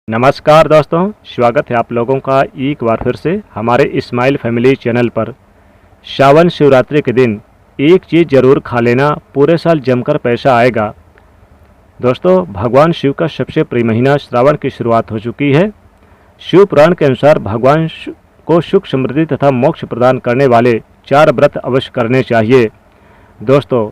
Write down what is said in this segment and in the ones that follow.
नमस्कार दोस्तों, स्वागत है आप लोगों का एक बार फिर से हमारे इस्माइल फैमिली चैनल पर। श्रावण शिवरात्रि के दिन एक चीज़ ज़रूर खा लेना, पूरे साल जमकर पैसा आएगा। दोस्तों, भगवान शिव का सबसे प्रिय महीना श्रावण की शुरुआत हो चुकी है। शिव पुराण के अनुसार भगवान को सुख समृद्धि तथा मोक्ष प्रदान करने वाले 4 व्रत अवश्य करने चाहिए। दोस्तों,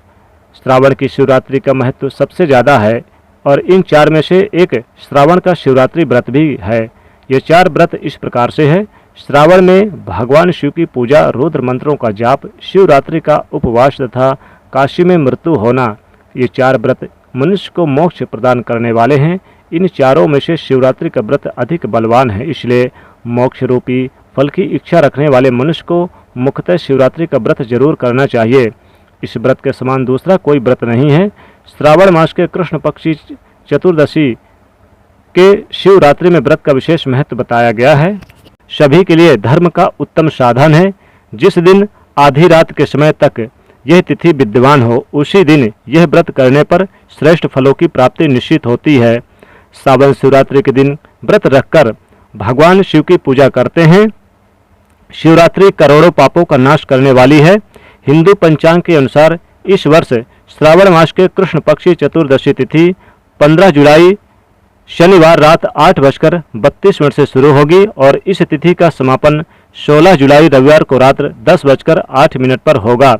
श्रावण की शिवरात्रि का महत्व सबसे ज़्यादा है और इन 4 में से एक श्रावण का शिवरात्रि व्रत भी है। ये 4 व्रत इस प्रकार से है। श्रावण में भगवान शिव की पूजा, रुद्र मंत्रों का जाप, शिवरात्रि का उपवास तथा काशी में मृत्यु होना, ये 4 व्रत मनुष्य को मोक्ष प्रदान करने वाले हैं। इन चारों में से शिवरात्रि का व्रत अधिक बलवान है, इसलिए मोक्ष रूपी फल की इच्छा रखने वाले मनुष्य को मुख्यतः शिवरात्रि का व्रत जरूर करना चाहिए। इस व्रत के समान दूसरा कोई व्रत नहीं है। श्रावण मास के कृष्ण पक्षी चतुर्दशी के शिवरात्रि में व्रत का विशेष महत्व बताया गया है। सभी के लिए धर्म का उत्तम साधन है। जिस दिन आधी रात के समय तक यह तिथि विद्यमान हो, उसी दिन यह व्रत करने पर श्रेष्ठ फलों की प्राप्ति निश्चित होती है। श्रावण शिवरात्रि के दिन व्रत रखकर भगवान शिव की पूजा करते हैं। शिवरात्रि करोड़ों पापों का नाश करने वाली है। हिंदू पंचांग के अनुसार इस वर्ष श्रावण मास के कृष्ण पक्षी चतुर्दशी तिथि 15 जुलाई शनिवार रात 8:32 से शुरू होगी और इस तिथि का समापन 16 जुलाई रविवार को रात 10:08 पर होगा।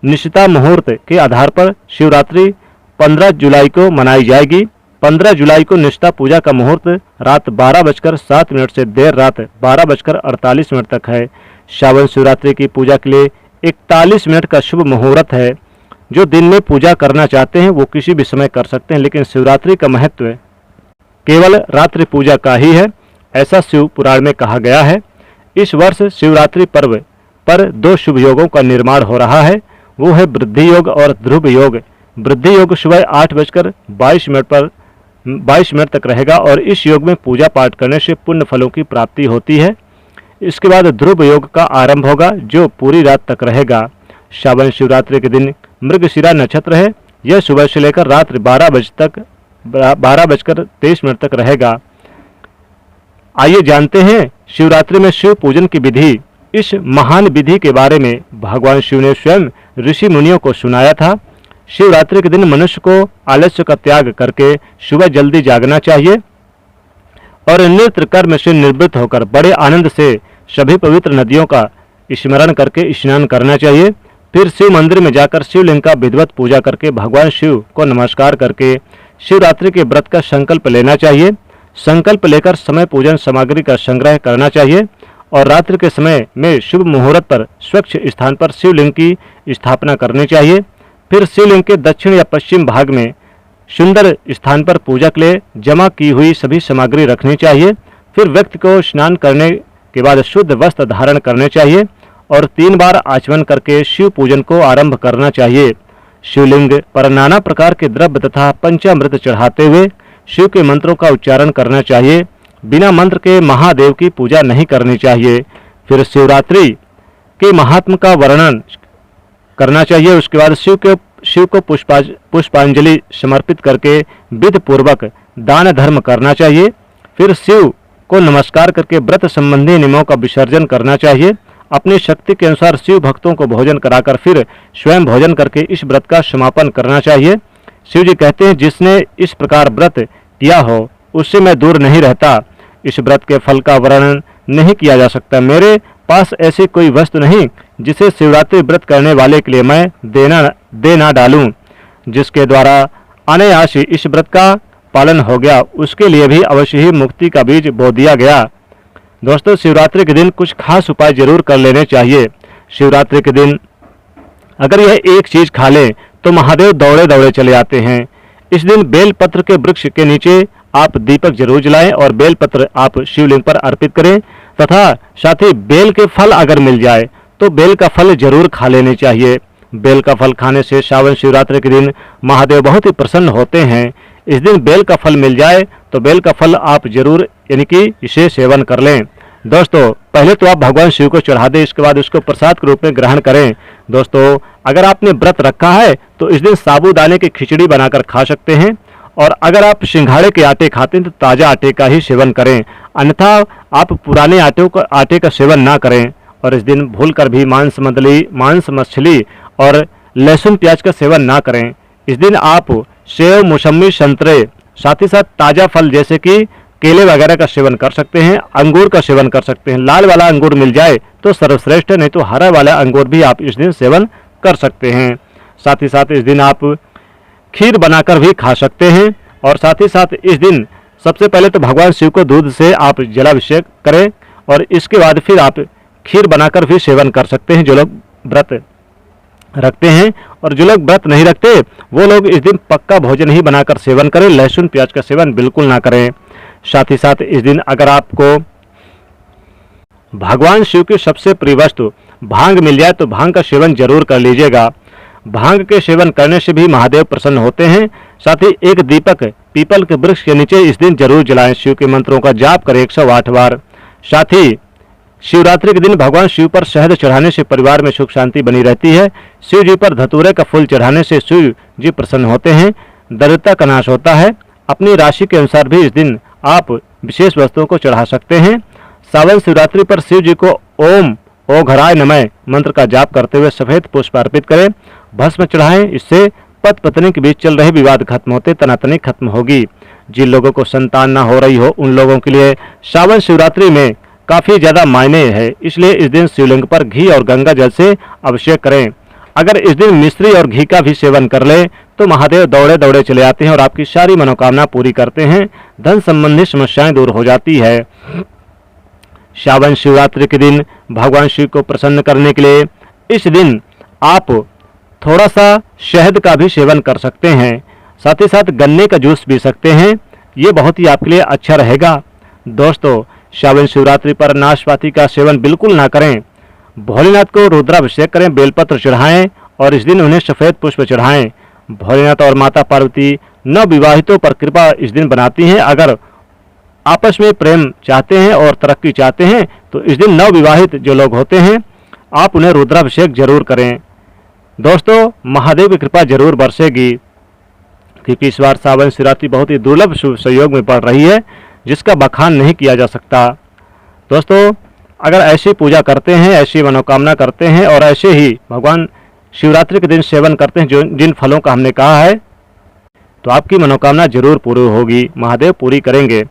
निश्चिता मुहूर्त के आधार पर शिवरात्रि 15 जुलाई को मनाई जाएगी। 15 जुलाई को निष्ठा पूजा का मुहूर्त रात 12:07 से देर रात 12:48 तक है। श्रावण शिवरात्रि की पूजा के लिए 41 मिनट का शुभ मुहूर्त है। जो दिन में पूजा करना चाहते हैं वो किसी भी समय कर सकते हैं, लेकिन शिवरात्रि का महत्व केवल रात्रि पूजा का ही है, ऐसा शिव पुराण में कहा गया है। इस वर्ष शिवरात्रि पर्व पर 2 शुभ योगों का निर्माण हो रहा है, वो है वृद्धि योग और ध्रुव योग। वृद्धि योग सुबह 8:22 तक रहेगा और इस योग में पूजा पाठ करने से पुण्य फलों की प्राप्ति होती है। इसके बाद ध्रुव योग का आरंभ होगा, जो पूरी रात तक रहेगा। श्रावण शिवरात्रि के दिन मृगशिरा नक्षत्र है। यह सुबह से लेकर रात्रि 12:23 तक रहेगा। आइए जानते हैं शिवरात्रि में शिव पूजन की विधि। इस महान विधि के बारे में भगवान शिव ने स्वयं ऋषि मुनियों को सुनाया था। शिवरात्रि के दिन मनुष्य को आलस्य का त्याग करके सुबह जल्दी जागना चाहिए और नित्य कर्म से निवृत्त होकर बड़े आनंद से सभी पवित्र नदियों का स्मरण करके स्नान करना चाहिए। फिर शिव मंदिर में जाकर शिवलिंग का विधिवत पूजा करके भगवान शिव को नमस्कार करके शिवरात्रि के व्रत का संकल्प लेना चाहिए। संकल्प लेकर समय पूजन सामग्री का संग्रह करना चाहिए और रात्रि के समय में शुभ मुहूर्त पर स्वच्छ स्थान पर शिवलिंग की स्थापना करनी चाहिए। फिर शिवलिंग के दक्षिण या पश्चिम भाग में सुंदर स्थान पर पूजा के लिए जमा की हुई सभी सामग्री रखनी चाहिए। फिर व्यक्ति को स्नान करने के बाद शुद्ध वस्त्र धारण करने चाहिए और 3 बार आचमन करके शिव पूजन को आरंभ करना चाहिए। शिवलिंग पर नाना प्रकार के द्रव्य तथा पंचामृत चढ़ाते हुए शिव के मंत्रों का उच्चारण करना चाहिए। बिना मंत्र के महादेव की पूजा नहीं करनी चाहिए। फिर शिवरात्रि के महात्म का वर्णन करना चाहिए। उसके बाद शिव को पुष्पांजलि समर्पित करके विधि पूर्वक दान धर्म करना चाहिए। फिर शिव को नमस्कार करके व्रत संबंधी नियमों का विसर्जन करना चाहिए। अपनी शक्ति के अनुसार शिव भक्तों को भोजन कराकर फिर स्वयं भोजन करके इस व्रत का समापन करना चाहिए। शिव जी कहते हैं, जिसने इस प्रकार व्रत किया हो उससे मैं दूर नहीं रहता। इस व्रत के फल का वर्णन नहीं किया जा सकता। मेरे पास ऐसी कोई वस्तु नहीं जिसे शिवरात्रि व्रत करने वाले के लिए मैं दे ना डालूं। जिसके द्वारा अनायास इस व्रत का पालन हो गया, उसके लिए भी अवश्य ही मुक्ति का बीज बो दिया गया। दोस्तों, शिवरात्रि के दिन कुछ खास उपाय जरूर कर लेने चाहिए। शिवरात्रि के दिन अगर यह एक चीज खा ले तो महादेव दौड़े दौड़े चले आते हैं। इस दिन बेलपत्र के वृक्ष के नीचे आप दीपक जरूर जलाएं और बेलपत्र आप शिवलिंग पर अर्पित करें तथा साथ ही बेल के फल अगर मिल जाए तो बेल का फल जरूर खा लेने चाहिए। बेल का फल खाने से श्रावण शिवरात्रि के दिन महादेव बहुत ही प्रसन्न होते हैं। इस दिन बेल का फल मिल जाए तो बेल का फल आप जरूर यानी कि इसे सेवन कर लें। दोस्तों, पहले तो आप भगवान शिव को चढ़ा दें, इसके बाद उसको प्रसाद के रूप में ग्रहण करें। दोस्तों, अगर आपने व्रत रखा है तो इस दिन साबूदाने की खिचड़ी बनाकर खा सकते हैं और अगर आप सिंघाड़े के आटे खाते हैं तो ताज़ा आटे का ही सेवन करें, अन्यथा आप पुराने आटे का सेवन ना करें। और इस दिन भूलकर भी मांस मछली और लहसुन प्याज का सेवन ना करें। इस दिन आप सेव, मौसमी, संतरे, साथ ही साथ ताज़ा फल जैसे कि केले वगैरह का सेवन कर सकते हैं, अंगूर का सेवन कर सकते हैं। लाल वाला अंगूर मिल जाए तो सर्वश्रेष्ठ है, नहीं तो हरा वाला अंगूर भी आप इस दिन सेवन कर सकते हैं। साथ ही साथ इस दिन आप खीर बनाकर भी खा सकते हैं। और साथ ही साथ इस दिन सबसे पहले तो भगवान शिव को दूध से आप जलाभिषेक करें और इसके बाद फिर आप खीर बनाकर भी सेवन कर सकते हैं जो लोग व्रत रखते हैं। और जो लोग व्रत नहीं रखते वो लोग इस दिन पक्का भोजन ही बनाकर सेवन करें, लहसुन प्याज का सेवन बिल्कुल ना करें। साथ ही साथ इस दिन अगर आपको भगवान शिव की सबसे प्रिय वस्तु भांग मिल जाए तो भांग का सेवन जरूर कर लीजिएगा। भांग के सेवन करने से भी महादेव प्रसन्न होते हैं। साथ ही एक दीपक पीपल के वृक्ष के नीचे इस दिन जरूर जलाएं। शिव के मंत्रों का जाप करें 108 बार। साथ ही शिवरात्रि के दिन भगवान शिव पर शहद चढ़ाने से परिवार में सुख शांति बनी रहती है। शिव जी पर धतूरे का फूल चढ़ाने से शिव जी प्रसन्न होते हैं, दरिद्रता का नाश होता है। अपनी राशि के अनुसार भी इस दिन आप विशेष वस्तुओं को चढ़ा सकते हैं। सावन शिवरात्रि पर शिव जी को ओम ओघराय नमः मंत्र का जाप करते हुए सफेद पुष्प अर्पित करें, भस्म चढ़ाएं। इससे पति पत्नी के बीच चल रहे विवाद खत्म होते, तनातनी खत्म होगी। जिन लोगों को संतान ना हो रही हो उन लोगों के लिए सावन शिवरात्रि में काफ़ी ज़्यादा मायने है, इसलिए इस दिन शिवलिंग पर घी और गंगा जल से अभिषेक करें। अगर इस दिन मिश्री और घी का भी सेवन कर लें तो महादेव दौड़े दौड़े चले आते हैं और आपकी सारी मनोकामना पूरी करते हैं, धन संबंधी समस्याएं दूर हो जाती है। सावन शिवरात्रि के दिन भगवान शिव को प्रसन्न करने के लिए इस दिन आप थोड़ा सा शहद का भी सेवन कर सकते हैं, साथ ही साथ गन्ने का जूस पी सकते हैं, ये बहुत ही आपके लिए अच्छा रहेगा। दोस्तों, सावन शिवरात्रि पर नाशपाती का सेवन बिल्कुल ना करें। भोलेनाथ को रुद्राभिषेक करें, बेलपत्र चढ़ाएं और इस दिन उन्हें सफ़ेद पुष्प चढ़ाएं। भोलेनाथ और माता पार्वती नवविवाहितों पर कृपा इस दिन बनाती हैं। अगर आपस में प्रेम चाहते हैं और तरक्की चाहते हैं तो इस दिन नवविवाहित जो लोग होते हैं आप उन्हें रुद्राभिषेक जरूर करें। दोस्तों, महादेव की कृपा जरूर बरसेगी, क्योंकि इस बार सावन शिवरात्रि बहुत ही दुर्लभ शुभ संयोग में पड़ रही है, जिसका बखान नहीं किया जा सकता। दोस्तों, अगर ऐसी पूजा करते हैं, ऐसी मनोकामना करते हैं और ऐसे ही भगवान शिवरात्रि के दिन सेवन करते हैं जिन फलों का हमने कहा है, तो आपकी मनोकामना जरूर पूरी होगी, महादेव पूरी करेंगे।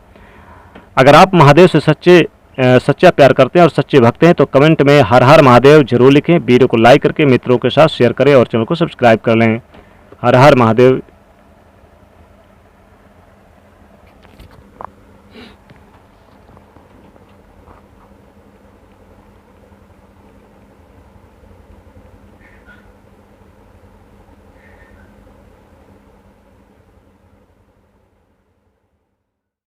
अगर आप महादेव से सच्चा प्यार करते हैं और सच्चे भक्त हैं तो कमेंट में हर हर महादेव जरूर लिखें। वीडियो को लाइक करके मित्रों के साथ शेयर करें और चैनल को सब्सक्राइब कर लें। हर हर महादेव।